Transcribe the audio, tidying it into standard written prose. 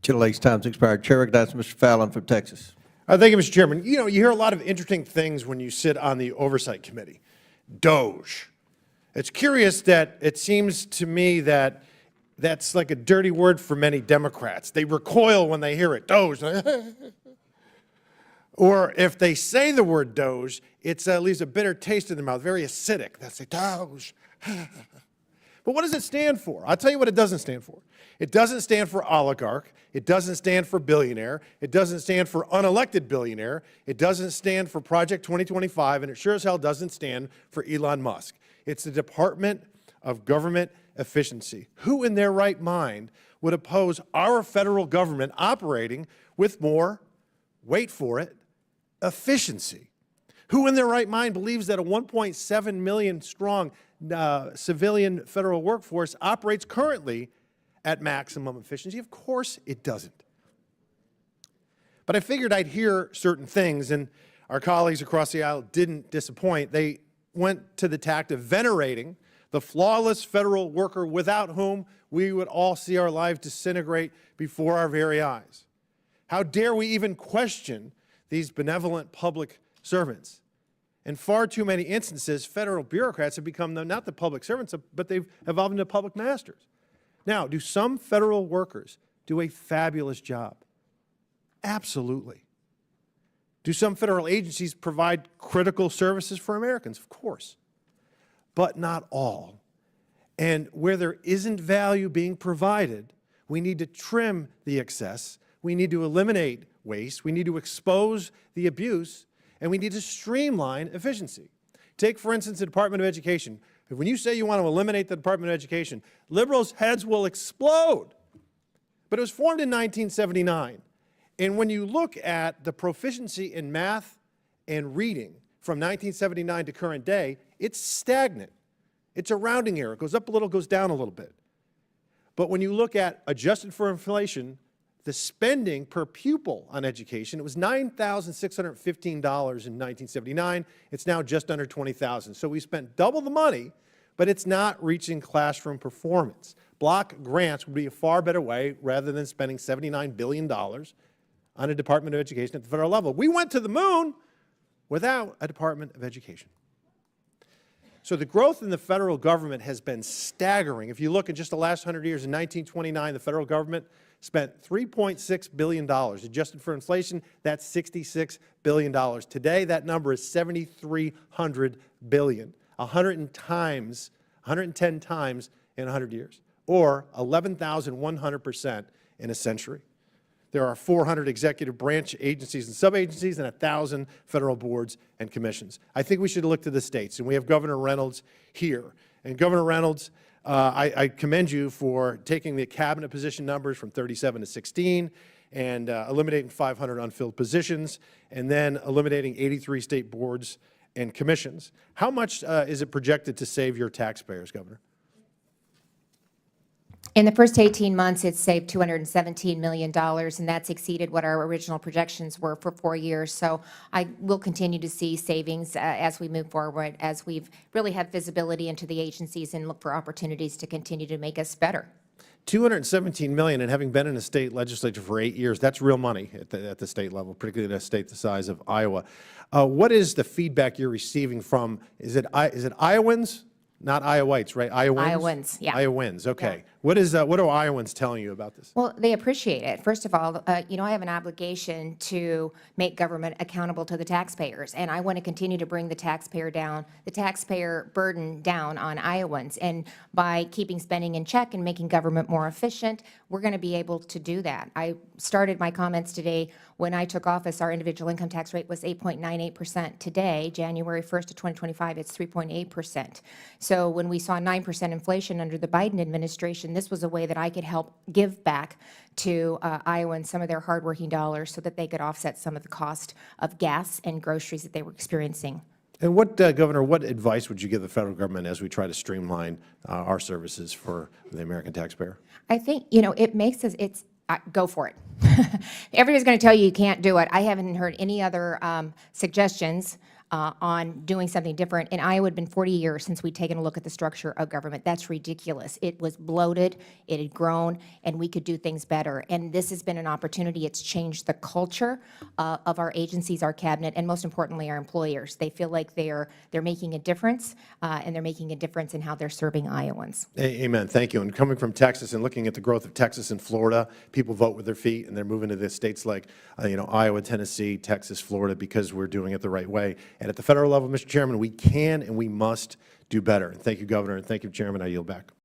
Chair Lake's time's expired. Chair recognizes Mr. Fallon from Texas. Thank you, Mr. Chairman. You know, you hear a lot of interesting things when you sit on the Oversight Committee. Doge. It's curious that it seems to me that that's like a dirty word for many Democrats. They recoil when they hear it, Doge. Or if they say the word Doge, it leaves a bitter taste in their mouth, very acidic. They'll say, Doge. But what does it stand for? I'll tell you what it doesn't stand for. It doesn't stand for oligarch. It doesn't stand for billionaire. It doesn't stand for unelected billionaire. It doesn't stand for Project 2025, and it sure as hell doesn't stand for Elon Musk. It's the Department of Government Efficiency. Who in their right mind would oppose our federal government operating with more, wait for it, efficiency? Who in their right mind believes that a 1.7 million strong civilian federal workforce operates currently at maximum efficiency? Of course it doesn't. But I figured I'd hear certain things, and our colleagues across the aisle didn't disappoint. They went to the tact of venerating the flawless federal worker without whom we would all see our lives disintegrate before our very eyes. How dare we even question these benevolent public servants? In far too many instances, federal bureaucrats have become not the public servants, but they've evolved into public masters. Now, do some federal workers do a fabulous job? Absolutely. Do some federal agencies provide critical services for Americans? Of course. But not all. And where there isn't value being provided, we need to trim the excess, we need to eliminate waste, we need to expose the abuse, and we need to streamline efficiency. Take, for instance, the Department of Education. When you say you want to eliminate the Department of Education, liberals' heads will explode. But it was formed in 1979. And when you look at the proficiency in math and reading from 1979 to current day, it's stagnant. It's a rounding error. It goes up a little, goes down a little bit. But when you look at adjusted for inflation, the spending per pupil on education, it was $9,615 in 1979. It's now just under $20,000. So we spent double the money, but it's not reaching classroom performance. Block grants would be a far better way rather than spending $79 billion on a Department of Education at the federal level. We went to the moon without a Department of Education. So the growth in the federal government has been staggering. If you look at just the last 100 years, in 1929, the federal government spent $3.6 billion. Adjusted for inflation, that's $66 billion. Today, that number is $7,300 billion, 110 times in 100 years, or 11,100% in a century. There are 400 executive branch agencies and sub-agencies and 1,000 federal boards and commissions. I think we should look to the states, and we have Governor Reynolds here. And Governor Reynolds, I commend you for taking the cabinet position numbers from 37 to 16 and eliminating 500 unfilled positions, and then eliminating 83 state boards and commissions. How much is it projected to save your taxpayers, Governor? In the first 18 months, it's saved $217 million, and that's exceeded what our original projections were for 4 years. So I will continue to see savings as we move forward, as we've really had visibility into the agencies and look for opportunities to continue to make us better. $217 million, and having been in a state legislature for 8 years, that's real money at the state level, particularly in a state the size of Iowa. What is the feedback you're receiving from, is it Iowans? Not Iowites, right? Iowans? Iowans, yeah. Iowans, okay. Yeah. What are Iowans telling you about this? Well, they appreciate it. First of all, you know, I have an obligation to make government accountable to the taxpayers, and I want to continue to bring the taxpayer burden down on Iowans. And by keeping spending in check and making government more efficient, we're going to be able to do that. I started my comments today when I took office. Our individual income tax rate was 8.98%. Today, January 1st of 2025, it's 3.8%. So when we saw 9% inflation under the Biden administration, this was a way that I could help give back to Iowans some of their hardworking dollars so that they could offset some of the cost of gas and groceries that they were experiencing. And what, Governor, what advice would you give the federal government as we try to streamline our services for the American taxpayer? I think, you know, it makes us, go for it. Everybody's going to tell you you can't do it. I haven't heard any other suggestions on doing something different. In Iowa, it had been 40 years since we'd taken a look at the structure of government. That's ridiculous. It was bloated, it had grown, and we could do things better. And this has been an opportunity. It's changed the culture of our agencies, our cabinet, and most importantly, our employers. They feel like they're making a difference, and they're making a difference in how they're serving Iowans. Amen. Thank you. And coming from Texas and looking at the growth of Texas and Florida, people vote with their feet, and they're moving to the states like Iowa, Tennessee, Texas, Florida, because we're doing it the right way. And at the federal level, Mr. Chairman, we can and we must do better. And thank you, Governor, and thank you, Chairman. I yield back.